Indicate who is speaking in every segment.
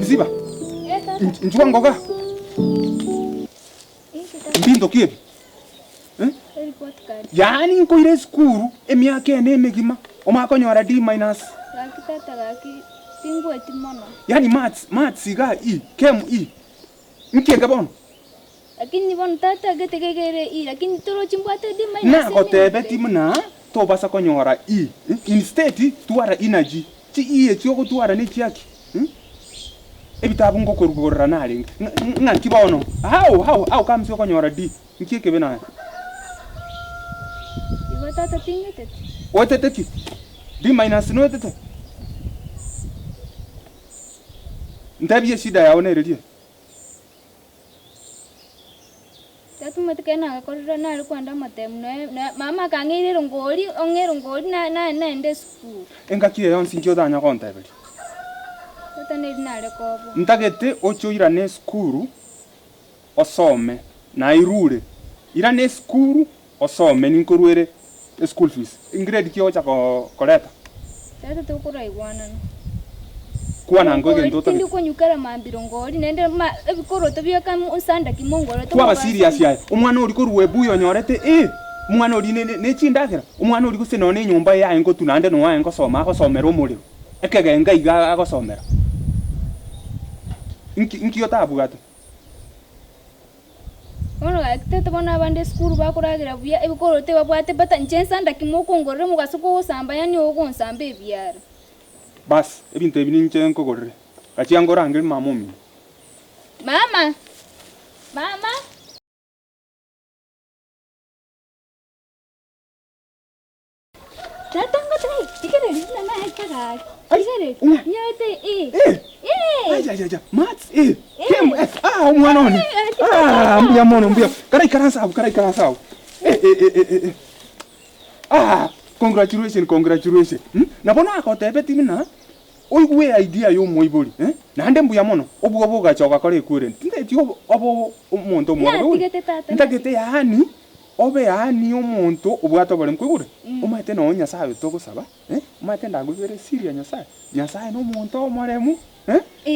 Speaker 1: Msiba. Njua ngoga. Mbindo kiebi. Yani nko ire skuru emyaka ene emegima omakonyora D-.
Speaker 2: Gaki tata gaki tingweti mono.
Speaker 1: Yani maths ga E, chem E. Nkiega bono.
Speaker 2: Lakini bono tata getegegere E, lakini toro chimbwate D-.
Speaker 1: Na gotebe timuna to basa konyora E. Instead tuara energy. Chi E choko tuara ne chiaki. Ebitabu ngokorugorra nari. Ngaki bono. How comes yo konyora D? Nkieke bena.
Speaker 2: Ibo tata tingete.
Speaker 1: Otete ki? D- no otete. Ndabye shida yawe nererie.
Speaker 2: Tatu matkena gakorra nari kwanda matemu na mama kangire ngori ongero ngori na ende school.
Speaker 1: Engaki yonsi nkyo danya kontebeli.
Speaker 2: Tata neri nare kobo.
Speaker 1: Ntagete ochoira ne skuru osome na irure. Ira ne skuru osome ninkorwere school fees. Grade ki ocha koleta.
Speaker 2: Tata tukura igwana.
Speaker 1: Kuana ngoge ndoto.
Speaker 2: Ndi konyukara mambiro ngori nende ebikoro tobyaka usanda kimongoro to.
Speaker 1: Kwa serious yae. Umwana uri koruwe buyo nyorete umwana uri ne chindakira. Umwana uri guseno ne nyumba yae ngo tunande no wae ngo soma akosomera umuriro. Ekege ngaiga akosomera. Inki yotabu gato.
Speaker 2: Ono tata bona abande school bakuragira buya ebikoro te babwate bata ncensanda kimokongorere mugasuko usamba yani ogonsamba ebyara.
Speaker 1: Bas, ebintu ebini nchenko gorre. Kachiangora angel mamomi.
Speaker 2: Mama. Tata ngote, tikere na ekara. Tikere. Nyote
Speaker 1: Aja. Mats Kem umwana oni. Mbuya mono mbuya. Karai karansa. Congratulations. Nabona akotebe timina. Oigwe idea yo moibori, Nande mbuya mono. Obugo gachoka kore kure. Ndeti obo omuntu moro. Ndagete yani. Obe yani omuntu obwato bale mkwigure. Umate no nyasaye togusaba, Umate ndagwire siria nyasaye. Nyasaye no muntu omoremu,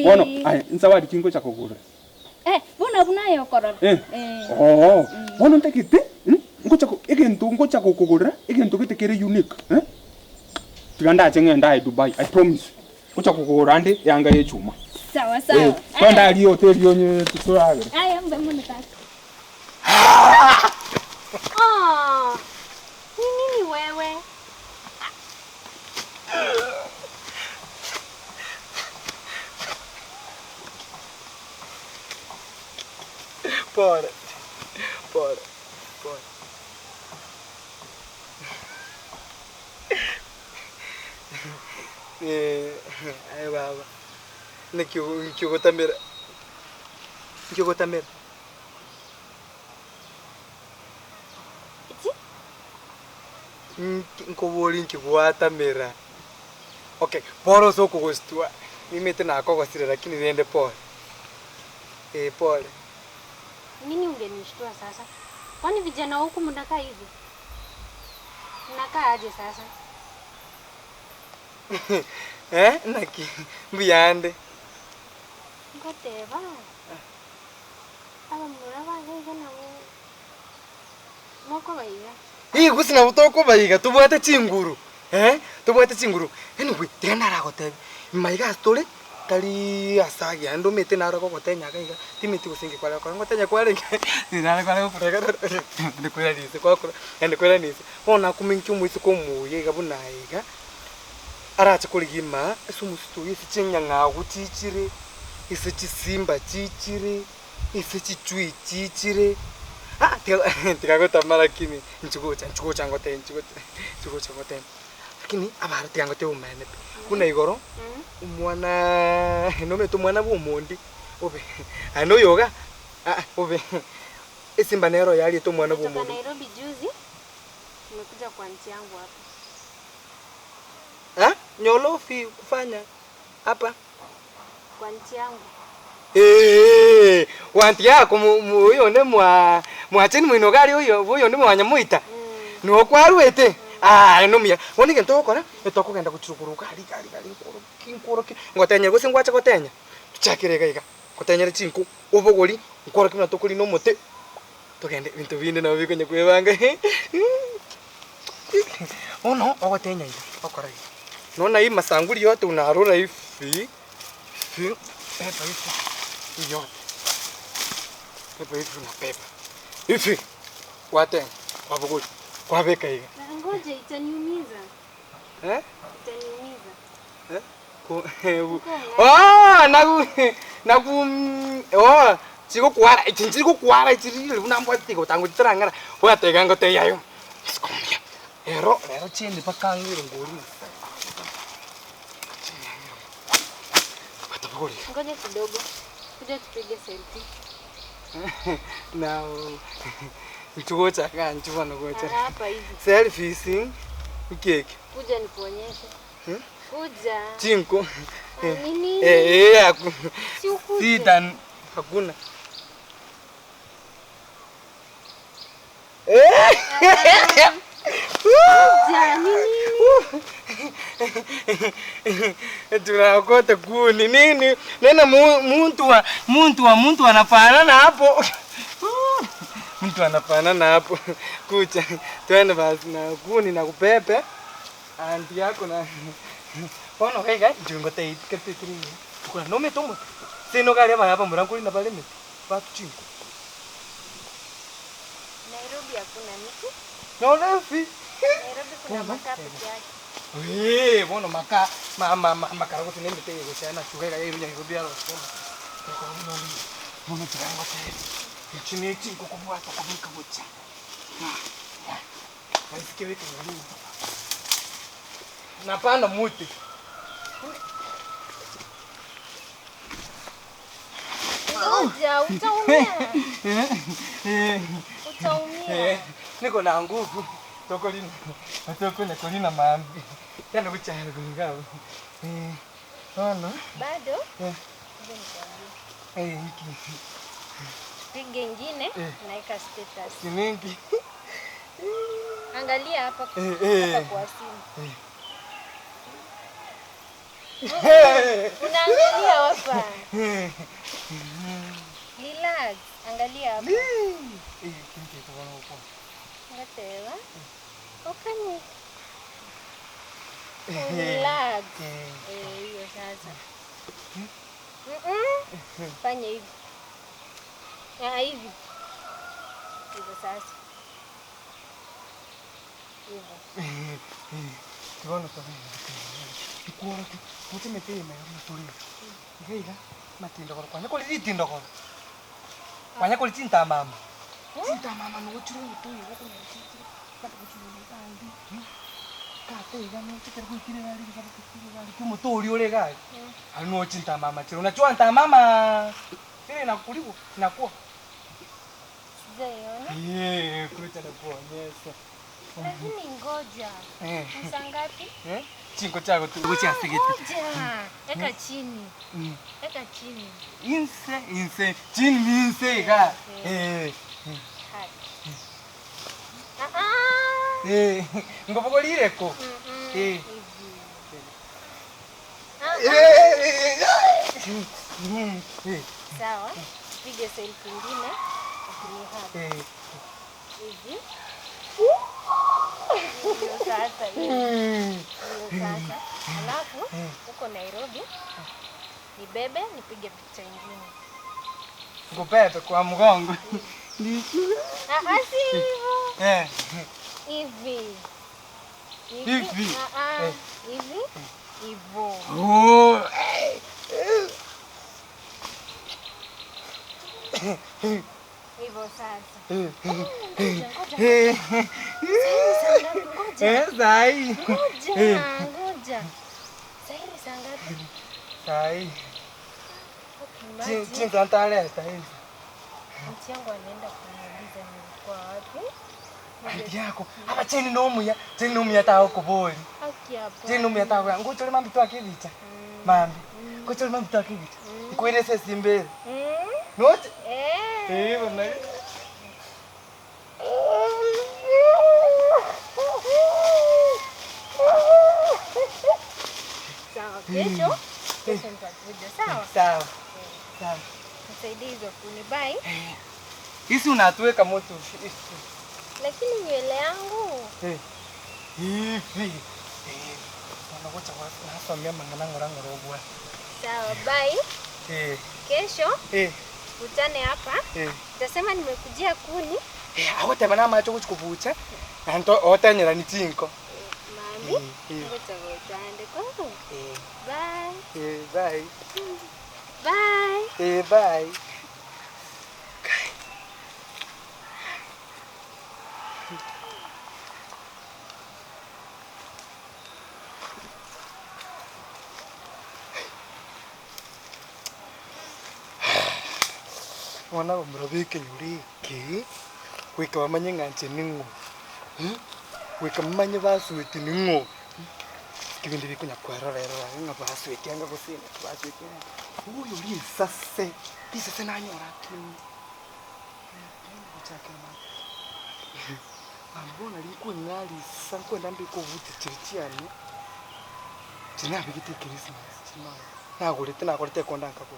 Speaker 1: Bono, nsawadi kingo chakogura.
Speaker 2: Bona yokorora.
Speaker 1: Bono ntakite, ngocha kokogura, egento gitekere unique, Tiganda chengenda Dubai, I promise. Ngocha kokogura ande yanga yechuma.
Speaker 2: Sawa.
Speaker 1: Kwanda ali hotel yonye tusoraga.
Speaker 2: Mbe muno tata. Nini wewe?
Speaker 3: Pora. Ay baba. Nikigotamera. Nkoboli nkigwatamera. Okay, poro soko gostua. Mimi tena kokosira lakini niende pole. Pole.
Speaker 4: Nini ungenishtua sasa? Kwani vijana huku mnakaa hivi? Mnakaa aje sasa?
Speaker 3: Naki mbiyande.
Speaker 4: Ngoteba. Aba muraba ngeke na moko bayiga.
Speaker 3: Gusina butoko bayiga tubwate chinguru. Tubwate chinguru. Anyway, tena ragotebe. Maiga story kali asagi ando mete nara ko gotenya kaiga timiti gusingi kwala kwa ngotenya kwale nara kwala kurega ndikwira nise kwakura ndikwira nise ona kuminki umuisi ko muye gabuna iga aracha kuligima esumustu yisi chinyanga gutichire ise chisimba chichire ise chichui chichire tikagota mara kimi nchugocha ngote lakini abara tiangote umene kuna igoro umwana nome to mwana bomondi obe ano yoga obe esimba nero yali to mwana bomondi
Speaker 4: Nairobi juzi nimekuja kwa nchi yangu hapa
Speaker 3: nyolofi kufanya hapa
Speaker 4: kwa nchi yangu
Speaker 3: wanti yako muyo ne mwacheni mwino gari uyo ne mwanyamuita no kwarwete nomia woni gento okora etoko genda kuchukuruka ali kinkoro ngotenye gusingwacha gotenya chakire gaiga kotenyere chinku obogori ukora kimna tokuri no mote togende bintu binde na biko nyakwebanga ono ogotenya ida okora nona hii masanguri yote unarura hivi pepa hivi yote pepa hivi na pepa hivi wate wabogori kwabeka hivi
Speaker 4: Ngoja itaniumiza. Itaniumiza.
Speaker 3: Chiko kuara chiri unambo tiko tangu terangara wate gango te yayo skomia ero chende pakangiro ngori watapogori
Speaker 4: Ngoja kidogo. Kuja tupige selfie.
Speaker 3: na nchugocha kan chubana gocha
Speaker 4: Hapa hivi.
Speaker 3: selfie keke
Speaker 4: Kuja nikuonyeshe. Kuja.
Speaker 3: chinko
Speaker 4: Nini?
Speaker 3: aku
Speaker 4: Si ukuje.
Speaker 3: sitan hakuna
Speaker 4: Kuja nini?
Speaker 3: tunakota kuni nini nena muntu anafanana hapo mtu anafanana hapo kucha twende basi na kuni na kupepe anti yako na pono kaiga jungo te kete kuna no me tomo sino kale ba hapa muranguli na pale mimi watu chinko
Speaker 4: Nairobi hakuna miti.
Speaker 3: no refi
Speaker 4: Nairobi kuna makaa peke yake.
Speaker 3: Bueno, makarago tiene que tener que na chugega y viña y a los tomas. No me traigo te. El chine chinko como hasta como cabucha. Parece que ve que no. Napanda muti.
Speaker 4: Ngoja utaumia. Utaumia.
Speaker 3: Niko na nguvu. Toko na kolina mambi. Yana kuchana kulingao. Ono.
Speaker 4: Bado?
Speaker 3: Hiki.
Speaker 4: Pige ingine naika status.
Speaker 3: Kiningi.
Speaker 4: Angalia hapa hapa kwa simu. Unaangalia hapa. Relax. Angalia hapa.
Speaker 3: Kinki tuwana uko.
Speaker 4: Ngatewa. Okani. Relax. Hiyo sasa. Fanya hivi. Hivi. Hivyo sasa. Hivyo.
Speaker 3: Tuwana tuwana. Tukuona tu. Wote meteye mayari tulia. Ngeiga matindo kwa kwanya kuli tindo kwa. Kwanya kuli tinta mama. Tinta mama no churu tu yo ko ni churu. Kata ko churu kandi. Kate ga no tikere ko kire gari ka ko kire gari ko motori ole gari. Ano tinta mama churu. Unachua nta mama. Kile nakulipo nakuwa.
Speaker 4: Sijaiona.
Speaker 3: Kucha na kuonyesha.
Speaker 4: Lakini ngoja. Saa ngapi?
Speaker 3: Chinko chako tu. Kucha sigeti.
Speaker 4: Ngoja. Eka chini. Eka chini.
Speaker 3: Inse. Chini minse ga. Ngopogolire ko.
Speaker 4: Sawa. Pige selfie nyingine. Hivi. Sasa hivi. Sasa. Alafu uko Nairobi. Nibebe nipige picha nyingine.
Speaker 3: Ngopepe kwa mgongo.
Speaker 4: Si hivyo. Hivi.
Speaker 3: Hivi.
Speaker 4: Hivi. Hivyo. Hivyo sasa. Ngoja.
Speaker 3: Sai.
Speaker 4: Ngoja. Sahi saa ngapi?
Speaker 3: Sai.
Speaker 4: Maji.
Speaker 3: Chinta ntale sai.
Speaker 4: Mti yangu anaenda kuniuliza nilikuwa wapi.
Speaker 3: Hadi yako. Hapa cheni nomu ya tao kuboli.
Speaker 4: Haki hapa.
Speaker 3: Cheni nomu ya tao ya ngochole mambi tu akivicha. Mambi. Ngochole mambi tu akivicha. Nkuile sesi mbele. Note? Bwana.
Speaker 4: Sawa, kesho nitakuja. Sawa?
Speaker 3: Sawa. Sawa.
Speaker 4: Nisaidie hizo kuni. Bye.
Speaker 3: Hizi unatuweka moto.
Speaker 4: Lakini nywele yangu.
Speaker 3: Hivi. Ngoja hapa mimi manganango rango rogwa.
Speaker 4: Sawa, bye. Kesho utane hapa. Utasema nimekujia kuni.
Speaker 3: Awote bana macho kuchukuvucha. Anto otanyera ni tinko.
Speaker 4: Mami. Ngoja utande kwa. Bye.
Speaker 3: Bye.
Speaker 4: Bye.
Speaker 3: Bye. Mwana mrabike yurike weka wamanye nganje ningo weka manye baswete ningo kibindi bikunya kwara rero nga baswete anga gusina baswete uyu uri sase bisase nanyora kimi uchake ma ambona liko ngali sanko ndambi ko vuti chirichiani tinabe gite Christmas tinama nagurite kondanga ko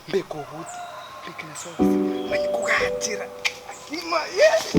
Speaker 3: mbeko vuti Pikina service. May kugatira. Akima, yes!